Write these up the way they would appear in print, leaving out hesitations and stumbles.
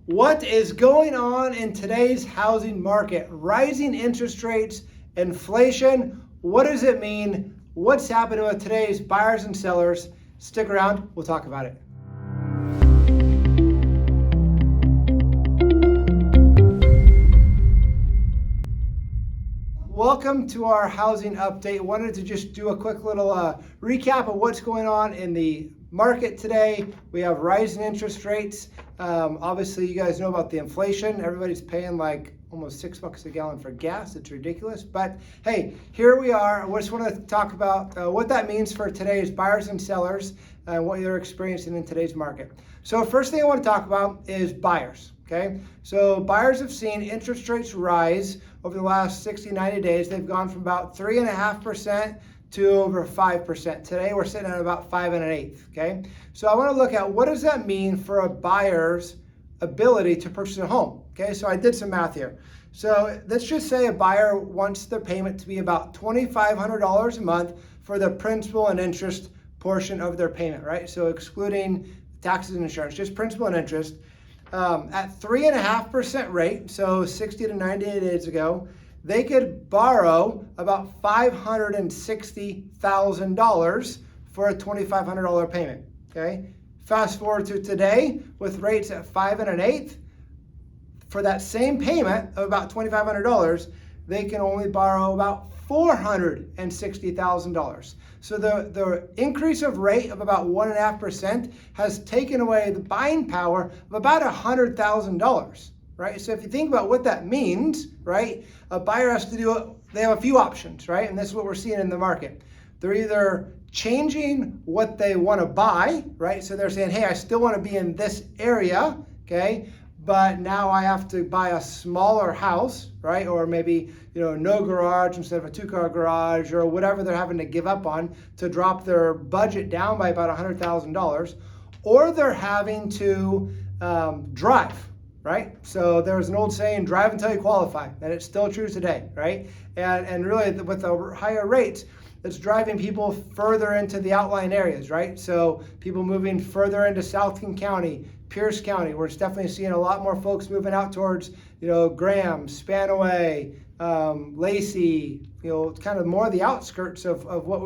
What is going on in today's housing market? Rising interest rates, inflation. What does it mean? What's happening with today's buyers and sellers? Stick around, we'll talk about it. Welcome to our housing update. Wanted to just do a quick little recap of what's going on in the market today. We have rising interest rates. Obviously, you guys know about the inflation. Everybody's paying like almost $6 a gallon for gas. It's ridiculous. But hey, here we are. I just want to talk about what that means for today's buyers and sellers and what you're experiencing in today's market. So first thing I want to talk about is buyers. Okay, so buyers have seen interest rates rise over the last 60, 90 days. They've gone from about 3.5% to over 5%. Today we're sitting at about 5 1/8. Okay, so I want to look at what does that mean for a buyer's ability to purchase a home. Okay, so I did some math here. So let's just say a buyer wants their payment to be about $2,500 a month for the principal and interest portion of their payment, right? So excluding taxes and insurance, just principal and interest. At 3.5% rate, so 60 to 90 days ago, they could borrow about $560,000 for a $2,500 payment. Okay, fast forward to today with rates at 5 1/8. For that same payment of about $2,500, they can only borrow about $460,000. So the increase of rate of about 1.5% has taken away the buying power of about $100,000, right? So if you think about what that means, right, a buyer has to do, they have a few options, right? And this is what we're seeing in the market. They're either changing what they want to buy, right? So they're saying, hey, I still want to be in this area, okay? But now I have to buy a smaller house, right? Or maybe, no garage instead of a 2-car garage, or whatever they're having to give up on to drop their budget down by about $100,000. Or they're having to drive, right? So there's an old saying, drive until you qualify, and it's still true today, right? And really with the higher rates, it's driving people further into the outlying areas, right? So people moving further into South King County, Pierce County, we're definitely seeing a lot more folks moving out towards, Graham, Spanaway, Lacey, kind of more the outskirts of what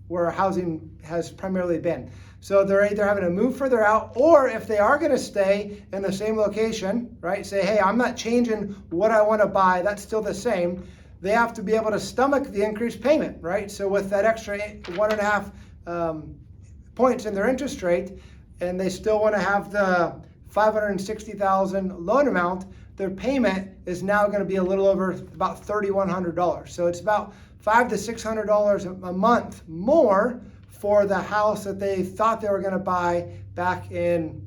where housing has primarily been. So they're either having to move further out, or if they are going to stay in the same location, right, say, hey, I'm not changing what I want to buy, that's still the same, they have to be able to stomach the increased payment, right? So with that extra 1.5 points in their interest rate, and they still want to have the $560,000 loan amount, their payment is now going to be a little over about $3,100. So it's about $500 to $600 a month more for the house that they thought they were going to buy back in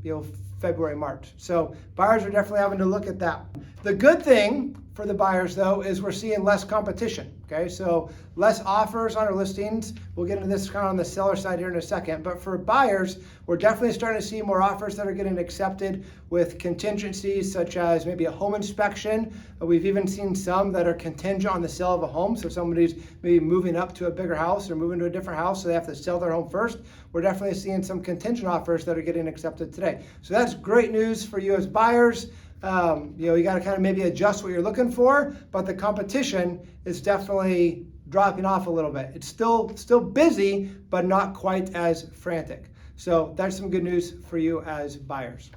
February, March. So buyers are definitely having to look at that. The good thing for the buyers, though, is we're seeing less competition. Okay, so less offers on our listings. We'll get into this kind of on the seller side here in a second. But for buyers, we're definitely starting to see more offers that are getting accepted with contingencies, such as maybe a home inspection. We've even seen some that are contingent on the sale of a home. So somebody's maybe moving up to a bigger house or moving to a different house, so they have to sell their home first. We're definitely seeing some contingent offers that are getting accepted today. So that's great news for you as buyers. You got to kind of maybe adjust what you're looking for, but the competition is definitely dropping off a little bit. It's still busy, but not quite as frantic. So that's some good news for you as buyers.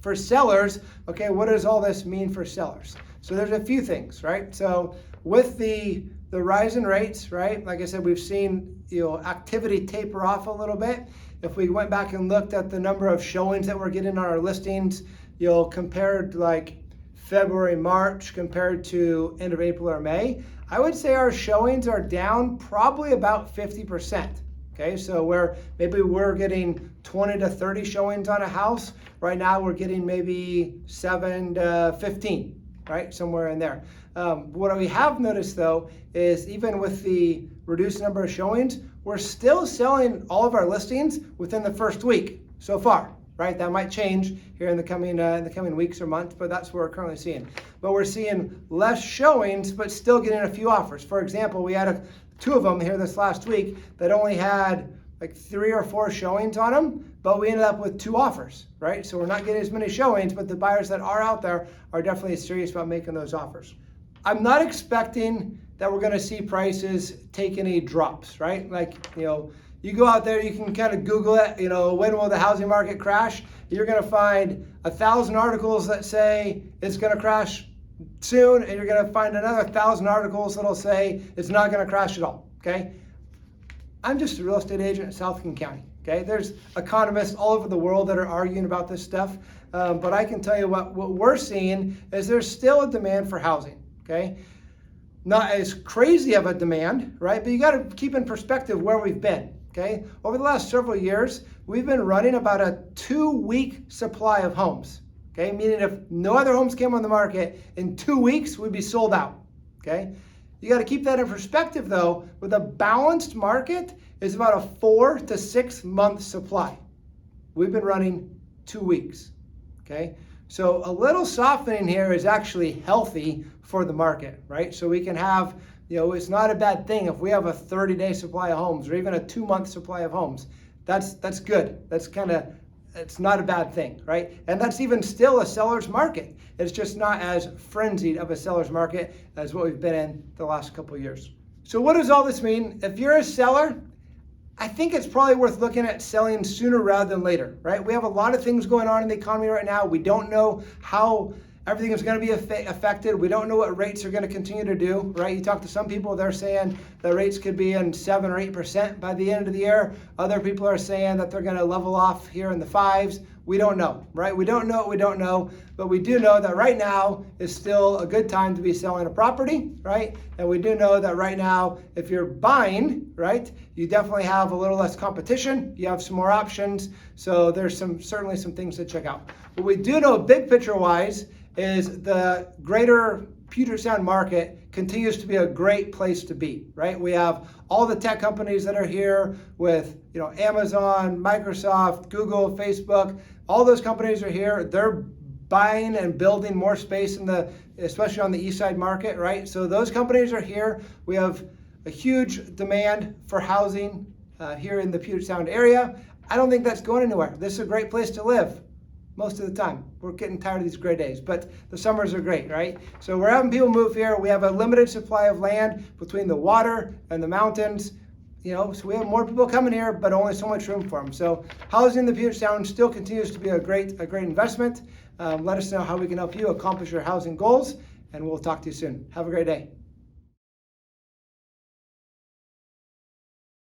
For sellers, okay, what does all this mean for sellers? So there's a few things, right? So with the rise in rates, right? Like I said, we've seen activity taper off a little bit. If we went back and looked at the number of showings that we're getting on our listings, compared like February, March, compared to end of April or May, I would say our showings are down probably about 50%. Okay, so where maybe we're getting 20 to 30 showings on a house, right now we're getting maybe 7 to 15, right, somewhere in there. What we have noticed, though, is even with the reduced number of showings, we're still selling all of our listings within the first week so far. Right, that might change here in the coming weeks or months, but that's what we're currently seeing. But we're seeing less showings, but still getting a few offers. For example, we had 2 of them here this last week that only had like 3 or 4 showings on them, but we ended up with 2 offers, right? So we're not getting as many showings, but the buyers that are out there are definitely serious about making those offers. I'm not expecting that we're gonna see prices take any drops, right? Like, you go out there, you can kind of Google it, when will the housing market crash? You're gonna find 1,000 articles that say it's gonna crash soon, and you're gonna find another 1,000 articles that'll say it's not gonna crash at all, okay? I'm just a real estate agent in South King County, okay? There's economists all over the world that are arguing about this stuff, but I can tell you what we're seeing is there's still a demand for housing, okay? Not as crazy of a demand, right? But you gotta keep in perspective where we've been, okay? Over the last several years, we've been running about a 2-week supply of homes, okay? Meaning if no other homes came on the market, in 2 weeks, we'd be sold out, okay? You got to keep that in perspective though. With a balanced market, is about a 4 to 6 month supply. We've been running 2 weeks, okay? So a little softening here is actually healthy for the market, right? So we can have, it's not a bad thing if we have a 30-day supply of homes or even a 2-month supply of homes. That's good. It's not a bad thing, right? And that's even still a seller's market. It's just not as frenzied of a seller's market as what we've been in the last couple of years. So what does all this mean? If you're a seller, I think it's probably worth looking at selling sooner rather than later, right? We have a lot of things going on in the economy right now. We don't know how everything is going to be affected. We don't know what rates are going to continue to do, right? You talk to some people, they're saying the rates could be in 7 or 8% by the end of the year. Other people are saying that they're going to level off here in the 5s. We don't know, right? We don't know what we don't know, but we do know that right now is still a good time to be selling a property, right? And we do know that right now, if you're buying, right, you definitely have a little less competition. You have some more options. So there's certainly some things to check out. What we do know big picture wise is the greater Puget Sound market continues to be a great place to be, right? We have all the tech companies that are here with, Amazon, Microsoft, Google, Facebook, all those companies are here. They're buying and building more space especially on the east side market, right? So those companies are here. We have a huge demand for housing here in the Puget Sound area. I don't think that's going anywhere. This is a great place to live. Most of the time. We're getting tired of these gray days, but the summers are great, right? So we're having people move here. We have a limited supply of land between the water and the mountains, so we have more people coming here, but only so much room for them. So housing in the Puget Sound still continues to be a great investment. Let us know how we can help you accomplish your housing goals, and we'll talk to you soon. Have a great day.